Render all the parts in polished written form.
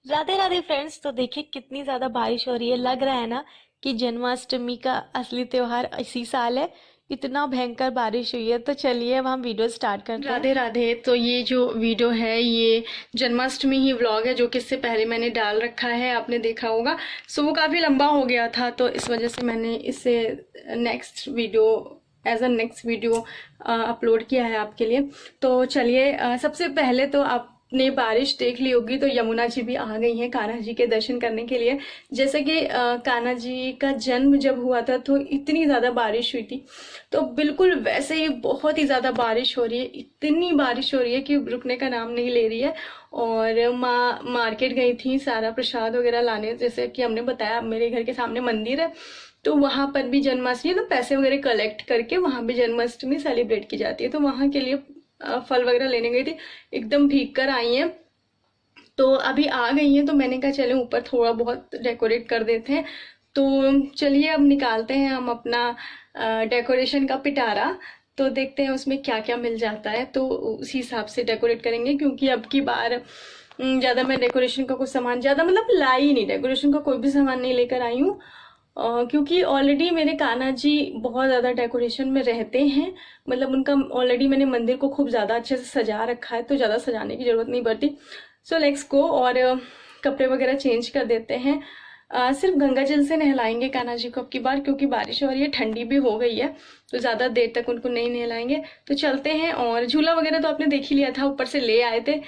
Radhe Radhe friends. तो देखिए कितनी ज्यादा बारिश हो रही है। लग रहा है ना कि जन्माष्टमी का असली त्योहार इसी साल है। इतना भयंकर बारिश हुई है। तो चलिए अब हम वीडियो स्टार्ट करते हैं। राधे राधे। तो ये जो वीडियो है ये जन्माष्टमी ही व्लॉग है, जो कि इससे पहले मैंने डाल रखा है, आपने देखा होगा। सो वो काफ़ी लंबा हो गया था, तो इस वजह से मैंने इसे next video as a next video upload किया है आपके लिए। तो चलिए, सबसे पहले तो आपने बारिश देख ली होगी, तो यमुना जी भी आ गई हैं कान्हा जी के दर्शन करने के लिए। जैसे कि कान्हा जी का जन्म जब हुआ था तो इतनी ज़्यादा बारिश हुई थी, तो बिल्कुल वैसे ही बहुत ही ज़्यादा बारिश हो रही है। इतनी बारिश हो रही है कि रुकने का नाम नहीं ले रही है। और माँ मार्केट गई थी सारा प्रसाद वगैरह लाने, जैसे कि हमने बताया मेरे घर के सामने मंदिर है, तो वहां पर भी जन्माष्टमी, तो पैसे वगैरह कलेक्ट करके वहां भी जन्माष्टमी सेलिब्रेट की जाती है। तो वहां के लिए फल वगैरह लेने गई थी, एकदम भीग कर आई हैं। तो अभी आ गई हैं, तो मैंने कहा चले ऊपर थोड़ा बहुत डेकोरेट कर देते हैं। तो चलिए अब निकालते हैं हम अपना डेकोरेशन का पिटारा। तो देखते हैं उसमें क्या क्या मिल जाता है, तो उसी हिसाब से डेकोरेट करेंगे। क्योंकि अब की बार ज़्यादा मैं डेकोरेशन का कुछ सामान ज़्यादा मतलब लाई नहीं, डेकोरेशन का कोई भी सामान नहीं लेकर आई हूँ। क्योंकि ऑलरेडी मेरे कान्हा जी बहुत ज़्यादा डेकोरेशन में रहते हैं। मतलब उनका ऑलरेडी मैंने मंदिर को खूब ज़्यादा अच्छे से सजा रखा है, तो ज़्यादा सजाने की ज़रूरत नहीं पड़ती। So let's go. और कपड़े वगैरह चेंज कर देते हैं। सिर्फ गंगा जल से नहलाएंगे कान्हा जी को अब की बार, क्योंकि बारिश हो रही है, ठंडी भी हो गई है, तो ज़्यादा देर तक उनको नहीं नहलाएंगे। तो चलते हैं। और झूला वगैरह तो आपने देख ही लिया था, ऊपर से ले आए थे,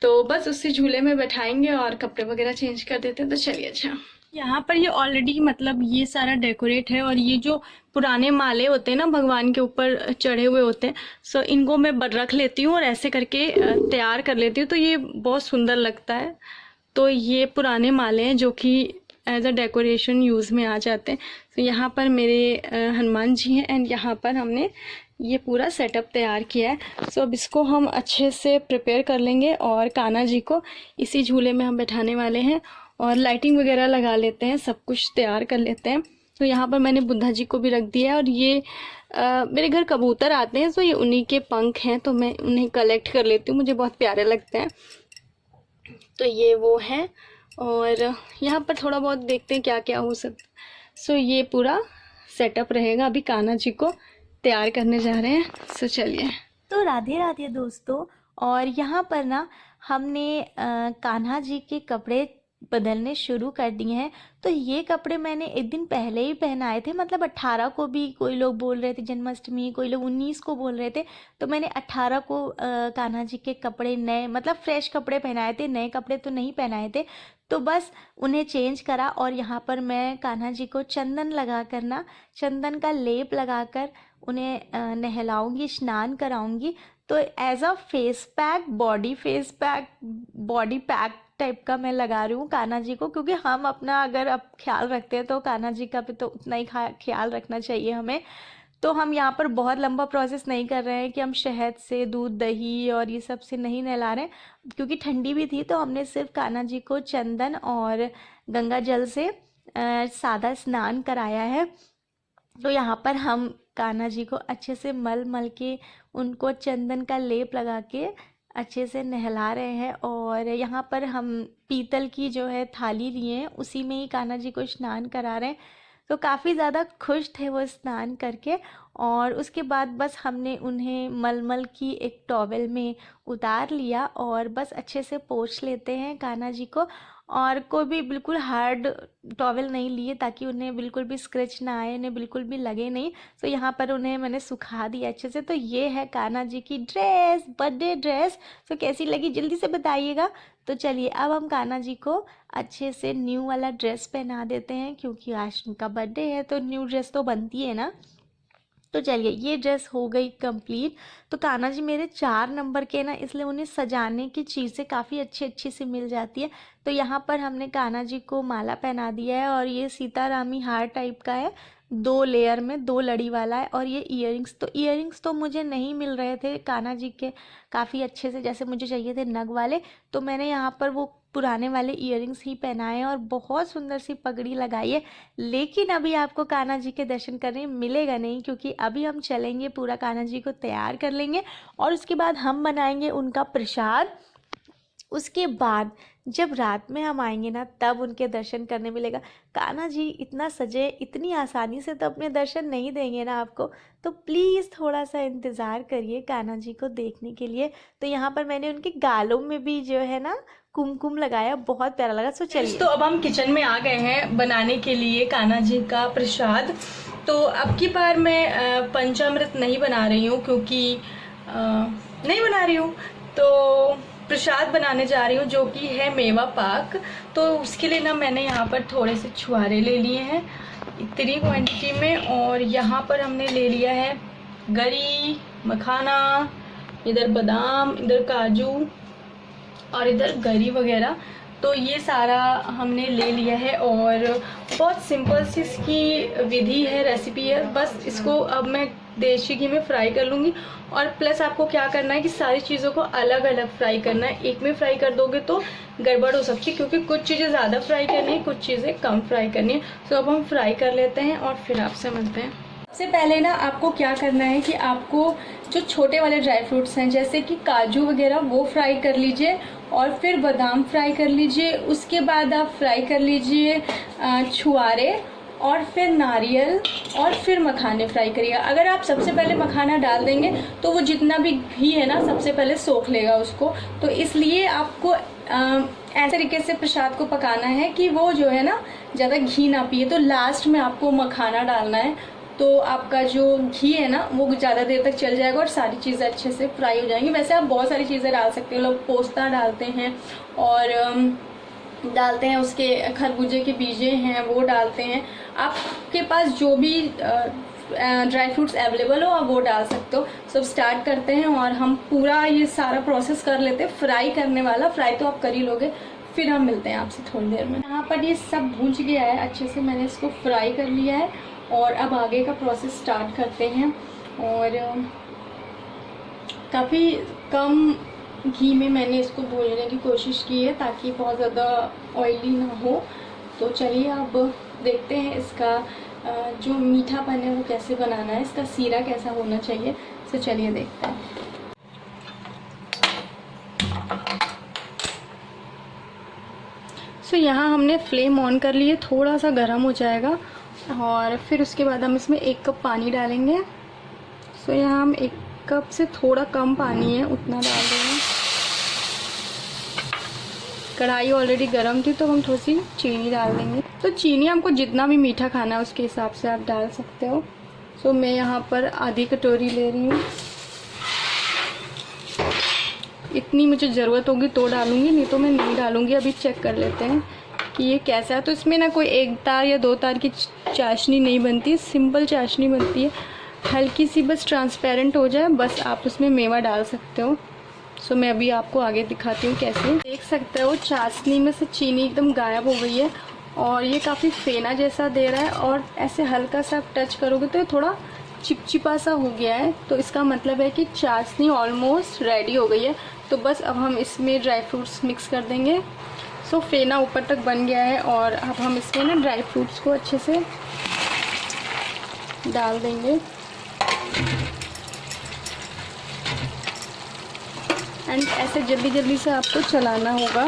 तो बस उसी झूले में बैठाएंगे और कपड़े वगैरह चेंज कर देते हैं। तो चलिए। अच्छा, यहाँ पर ये ऑलरेडी मतलब ये सारा डेकोरेट है। और ये जो पुराने माले होते हैं ना भगवान के ऊपर चढ़े हुए होते हैं, सो इनको मैं रख लेती हूँ और ऐसे करके तैयार कर लेती हूँ, तो ये बहुत सुंदर लगता है। तो ये पुराने माले हैं जो कि एज अ डेकोरेशन यूज़ में आ जाते हैं। तो यहाँ पर मेरे हनुमान जी हैं, एंड यहाँ पर हमने ये पूरा सेटअप तैयार किया है। सो अब इसको हम अच्छे से प्रिपेयर कर लेंगे और कान्हा जी को इसी झूले में हम बैठाने वाले हैं। और लाइटिंग वगैरह लगा लेते हैं, सब कुछ तैयार कर लेते हैं। तो यहाँ पर मैंने बुद्धा जी को भी रख दिया है। और ये मेरे घर कबूतर आते हैं, तो ये उन्हीं के पंख हैं, तो मैं उन्हें कलेक्ट कर लेती हूँ, मुझे बहुत प्यारे लगते हैं। तो ये वो है। और यहाँ पर थोड़ा बहुत देखते हैं क्या क्या हो सकता है। सो ये पूरा सेटअप रहेगा। अभी कान्हा जी को तैयार करने जा रहे हैं। सो चलिए। तो राधे राधे दोस्तों। और यहाँ पर ना हमने कान्हा जी के कपड़े बदलने शुरू कर दिए हैं। तो ये कपड़े मैंने एक दिन पहले ही पहनाए थे, मतलब 18 को भी कोई लोग बोल रहे थे जन्माष्टमी, कोई लोग 19 को बोल रहे थे। तो मैंने 18 को कान्हा जी के कपड़े नए मतलब फ्रेश कपड़े पहनाए थे, नए कपड़े तो नहीं पहनाए थे। तो बस उन्हें चेंज करा। और यहाँ पर मैं कान्हा जी को चंदन लगा कर ना, चंदन का लेप लगाकर उन्हें नहलाऊंगी, स्नान कराऊंगी। तो as a face pack, body pack type का मैं लगा रही हूँ कान्हा जी को। क्योंकि हम अपना अगर अब ख्याल रखते हैं तो कान्हा जी का भी तो उतना ही ख्याल रखना चाहिए हमें। तो हम यहाँ पर बहुत लंबा प्रोसेस नहीं कर रहे हैं कि हम शहद से, दूध, दही और ये सब से नहीं नहला रहे हैं। क्योंकि ठंडी भी थी, तो हमने सिर्फ कान्हा जी को चंदन और गंगा जल से सादा स्नान कराया है। तो यहाँ पर हम कान्हा जी को अच्छे से मल मल के, उनको चंदन का लेप लगा के अच्छे से नहला रहे हैं। और यहाँ पर हम पीतल की जो है थाली लिए हैं, उसी में ही कान्हा जी को स्नान करा रहे हैं। तो काफ़ी ज़्यादा खुश थे वो स्नान करके। और उसके बाद बस हमने उन्हें मलमल की एक टॉवेल में उतार लिया और बस अच्छे से पोंछ लेते हैं कान्हा जी को। और कोई भी बिल्कुल हार्ड टॉवेल नहीं लिए, ताकि उन्हें बिल्कुल भी स्क्रैच ना आए, उन्हें बिल्कुल भी लगे नहीं। तो यहाँ पर उन्हें मैंने सुखा दिया अच्छे से। तो ये है कान्हा जी की ड्रेस, बर्थडे ड्रेस। तो कैसी लगी जल्दी से बताइएगा। तो चलिए अब हम कान्हा जी को अच्छे से न्यू वाला ड्रेस पहना देते हैं, क्योंकि आज उनका बर्थडे है तो न्यू ड्रेस तो बनती है ना। तो चलिए ये ड्रेस हो गई कंप्लीट। तो कान्हा जी मेरे 4 नंबर के ना, इसलिए उन्हें सजाने की चीज़ें काफ़ी अच्छी अच्छी सी मिल जाती है। तो यहाँ पर हमने कान्हा जी को माला पहना दिया है। और ये सीतारामी हार टाइप का है, 2 लेयर में, 2 लड़ी वाला है। और ये इयरिंग्स तो मुझे नहीं मिल रहे थे कान्हा जी के काफ़ी अच्छे से, जैसे मुझे चाहिए थे नग वाले। तो मैंने यहाँ पर वो पुराने वाले इयरिंग्स ही पहनाए हैं और बहुत सुंदर सी पगड़ी लगाई है। लेकिन अभी आपको कान्हा जी के दर्शन करने मिलेगा नहीं, क्योंकि अभी हम चलेंगे, पूरा कान्हा जी को तैयार कर लेंगे और उसके बाद हम बनाएंगे उनका प्रसाद। उसके बाद जब रात में हम आएंगे ना तब उनके दर्शन करने मिलेगा। कान्हा जी इतना सजे, इतनी आसानी से तो अपने दर्शन नहीं देंगे ना आपको, तो प्लीज़ थोड़ा सा इंतज़ार करिए कान्हा जी को देखने के लिए। तो यहाँ पर मैंने उनके गालों में भी जो है ना कुमकुम लगाया, बहुत प्यारा लगा। सो चलिए, तो अब हम किचन में आ गए हैं बनाने के लिए कान्हा जी का प्रसाद। तो अब की बार मैं पंचामृत नहीं बना रही हूँ, क्योंकि नहीं बना रही हूँ, तो प्रसाद बनाने जा रही हूँ जो कि है मेवा पाक। तो उसके लिए ना मैंने यहाँ पर थोड़े से छुहारे ले लिए हैं इतनी क्वांटिटी में, और यहाँ पर हमने ले लिया है गरी, मखाना, इधर बादाम, इधर काजू और इधर गरी वगैरह। तो ये सारा हमने ले लिया है और बहुत सिंपल सी इसकी विधि है, रेसिपी है। बस इसको अब मैं देसी घी में फ्राई कर लूँगी। और प्लस आपको क्या करना है कि सारी चीज़ों को अलग अलग फ्राई करना है। एक में फ्राई कर दोगे तो गड़बड़ हो सकती है, क्योंकि कुछ चीज़ें ज़्यादा फ्राई करनी है, कुछ चीज़ें कम फ्राई करनी है। तो अब हम फ्राई कर लेते हैं और फिर आपसे मिलते हैं। सबसे पहले ना आपको क्या करना है कि आपको जो छोटे वाले ड्राई फ्रूट्स हैं जैसे कि काजू वगैरह वो फ्राई कर लीजिए, और फिर बादाम फ्राई कर लीजिए। उसके बाद आप फ्राई कर लीजिए छुआरे, और फिर नारियल, और फिर मखाने फ्राई करिएगा। अगर आप सबसे पहले मखाना डाल देंगे तो वो जितना भी घी है ना सबसे पहले सोख लेगा उसको। तो इसलिए आपको ऐसे तरीके से प्रसाद को पकाना है कि वो जो है ना ज़्यादा घी ना पिए। तो लास्ट में आपको मखाना डालना है, तो आपका जो घी है ना वो ज़्यादा देर तक चल जाएगा और सारी चीज़ें अच्छे से फ्राई हो जाएंगी। वैसे आप बहुत सारी चीज़ें डाल सकते हैं, लोग पोस्ता डालते हैं और डालते हैं उसके खरबूजे के बीजे हैं वो डालते हैं। आपके पास जो भी ड्राई फ्रूट्स अवेलेबल हो आप वो डाल सकते हो। सब स्टार्ट करते हैं और हम पूरा ये सारा प्रोसेस कर लेते हैं। फ्राई करने वाला, फ्राई तो आप कर ही लोगे, फिर हम मिलते हैं आपसे थोड़ी देर में। यहाँ पर ये सब भूंज गया है अच्छे से, मैंने इसको फ्राई कर लिया है और अब आगे का प्रोसेस स्टार्ट करते हैं। और काफ़ी कम घी में मैंने इसको भूनने की कोशिश की है ताकि बहुत ज़्यादा ऑयली ना हो। तो चलिए अब देखते हैं इसका जो मीठापन है वो कैसे बनाना है, इसका सीरा कैसा होना चाहिए। तो चलिए देखते हैं। सो यहाँ हमने फ्लेम ऑन कर लिए, थोड़ा सा गर्म हो जाएगा और फिर उसके बाद हम इसमें 1 कप पानी डालेंगे। सो यहाँ हम 1 कप से थोड़ा कम पानी है उतना डाल देंगे। कढ़ाई ऑलरेडी गर्म थी तो हम थोड़ी सी चीनी डाल देंगे। तो चीनी आपको जितना भी मीठा खाना है उसके हिसाब से आप डाल सकते हो। सो मैं यहाँ पर आधी कटोरी ले रही हूँ, इतनी मुझे ज़रूरत होगी तो डालूँगी, नहीं तो मैं नहीं डालूँगी। अभी चेक कर लेते हैं कि ये कैसा है। तो इसमें ना कोई 1 तार या 2 तार की चाशनी नहीं बनती, सिंपल चाशनी बनती है, हल्की सी बस ट्रांसपेरेंट हो जाए बस आप उसमें मेवा डाल सकते हो। सो मैं अभी आपको आगे दिखाती हूँ कैसे। देख सकते हो चाशनी में से चीनी एकदम गायब हो गई है और ये काफ़ी फेना जैसा दे रहा है, और ऐसे हल्का सा आप टच करोगे तो ये थोड़ा चिपचिपा सा हो गया है। तो इसका मतलब है कि चाशनी ऑलमोस्ट रेडी हो गई है। तो बस अब हम इसमें ड्राई फ्रूट्स मिक्स कर देंगे। सो फेना ऊपर तक बन गया है और अब हम इसमें ना ड्राई फ्रूट्स को अच्छे से डाल देंगे एंड ऐसे जल्दी जल्दी से आपको चलाना होगा।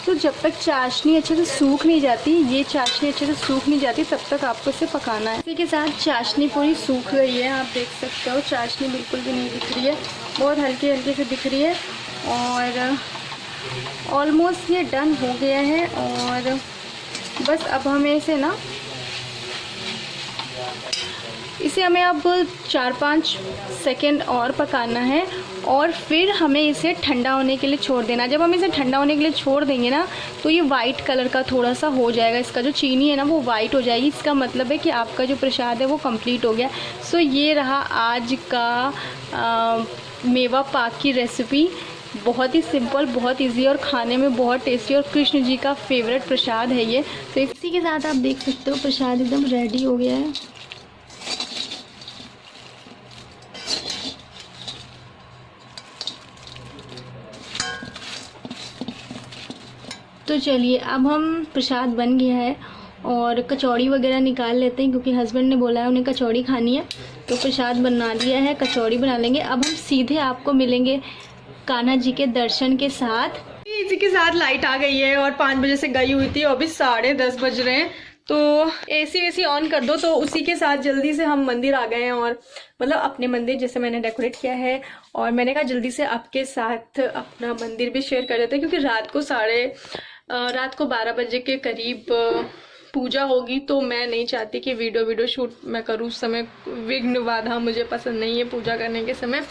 तो जब तक चाशनी अच्छे से सूख नहीं जाती, ये चाशनी अच्छे से सूख नहीं जाती, तब तक आपको इसे पकाना है। इसी के साथ चाशनी पूरी सूख गई है, आप देख सकते हो चाशनी बिल्कुल भी नहीं दिख रही है, बहुत हल्की हल्की से दिख रही है और ऑलमोस्ट ये डन हो गया है। और बस अब हमें इसे हमें अब 4-5 सेकेंड और पकाना है और फिर हमें इसे ठंडा होने के लिए छोड़ देना। जब हम इसे ठंडा होने के लिए छोड़ देंगे ना तो ये वाइट कलर का थोड़ा सा हो जाएगा, इसका जो चीनी है ना वो वाइट हो जाएगी। इसका मतलब है कि आपका जो प्रसाद है वो कंप्लीट हो गया। सो ये रहा आज का मेवा पाक की रेसिपी। बहुत ही सिंपल, बहुत इजी और खाने में बहुत टेस्टी और कृष्ण जी का फेवरेट प्रसाद है ये। तो इसी के साथ आप देख सकते हो प्रसाद एकदम रेडी हो गया है। तो चलिए अब हम प्रसाद बन गया है और कचौड़ी वगैरह निकाल लेते हैं क्योंकि हस्बैंड ने बोला है उन्हें कचौड़ी खानी है। तो प्रसाद बना दिया है, कचौड़ी बना लेंगे। अब हम सीधे आपको मिलेंगे कान्हा जी के दर्शन के साथ। इसी के साथ लाइट आ गई है और 5 बजे से गई हुई थी, अभी 10:30 बज रहे हैं। तो एसी वेसी ऑन कर दो। तो उसी के साथ जल्दी से हम मंदिर आ गए हैं और मतलब अपने मंदिर जैसे मैंने डेकोरेट किया है। और मैंने कहा जल्दी से आपके साथ अपना मंदिर भी शेयर कर देते हैं क्योंकि रात को 12 बजे के करीब पूजा होगी। तो मैं नहीं चाहती कि वीडियो शूट मैं करूँ उस समय, विघ्न बाधा मुझे पसंद नहीं है पूजा करने के समय।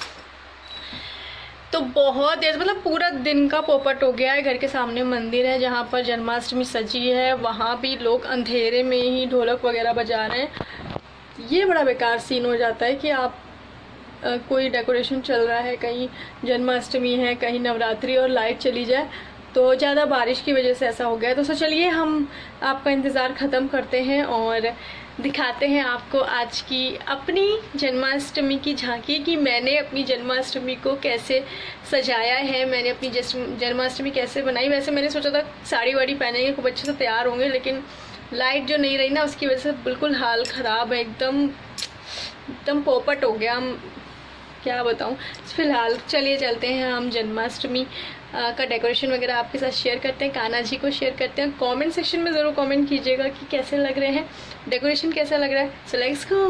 तो बहुत देर मतलब पूरा दिन का पोपट हो गया है। घर के सामने मंदिर है जहाँ पर जन्माष्टमी सजी है, वहाँ भी लोग अंधेरे में ही ढोलक वगैरह बजा रहे हैं। ये बड़ा बेकार सीन हो जाता है कि आप कोई डेकोरेशन चल रहा है, कहीं जन्माष्टमी है, कहीं नवरात्रि और लाइट चली जाए। तो ज़्यादा बारिश की वजह से ऐसा हो गया। तो चलिए हम आपका इंतज़ार ख़त्म करते हैं और दिखाते हैं आपको आज की अपनी जन्माष्टमी की झांकी कि मैंने अपनी जन्माष्टमी को कैसे सजाया है, मैंने अपनी जन्माष्टमी कैसे बनाई। वैसे मैंने सोचा था साड़ी वाड़ी पहनेंगे, खूब अच्छे से तैयार होंगे, लेकिन लाइट जो नहीं रही ना उसकी वजह से बिल्कुल हाल ख़राब है, एकदम पोपट हो गया। हम क्या बताऊँ। फिलहाल चलिए चलते हैं हम जन्माष्टमी का डेकोरेशन वगैरह आपके साथ शेयर करते हैं, कान्हा जी को शेयर करते हैं। कमेंट सेक्शन में ज़रूर कमेंट कीजिएगा कि कैसे लग रहे हैं, डेकोरेशन कैसा लग रहा है। So let's go.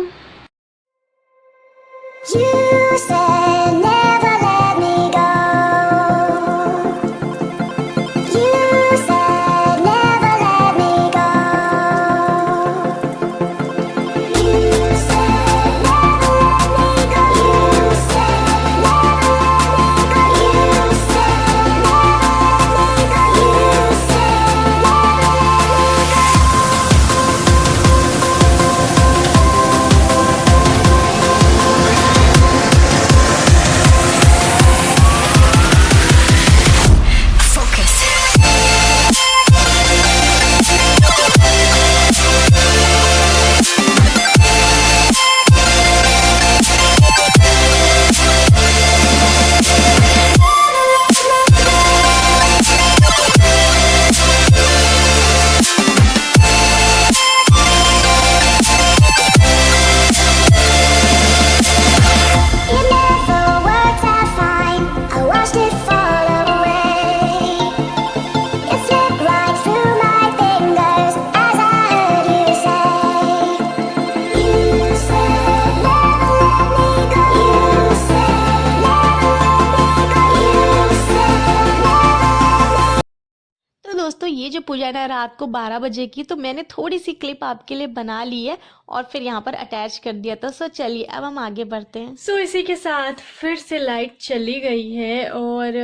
दोस्तों ये जो पूजा है ना रात को 12 बजे की, तो मैंने थोड़ी सी क्लिप आपके लिए बना ली है और फिर यहाँ पर अटैच कर दिया था। सो चलिए अब हम आगे बढ़ते हैं। सो इसी के साथ फिर से लाइट चली गई है और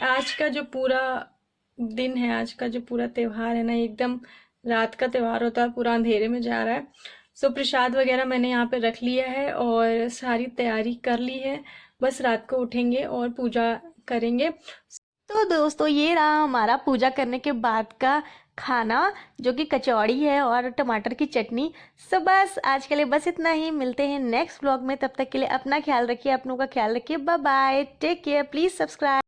आज का जो पूरा दिन है, आज का जो पूरा त्यौहार है ना, एकदम रात का त्यौहार होता है, पूरा अंधेरे में जा रहा है। सो प्रसाद वगैरह मैंने यहाँ पे रख लिया है और सारी तैयारी कर ली है, बस रात को उठेंगे और पूजा करेंगे। तो दोस्तों ये रहा हमारा पूजा करने के बाद का खाना, जो कि कचौड़ी है और टमाटर की चटनी। सो बस आज के लिए बस इतना ही, मिलते हैं नेक्स्ट व्लॉग में। तब तक के लिए अपना ख्याल रखिए, अपनों का ख्याल रखिए। Bye bye, take care, please subscribe.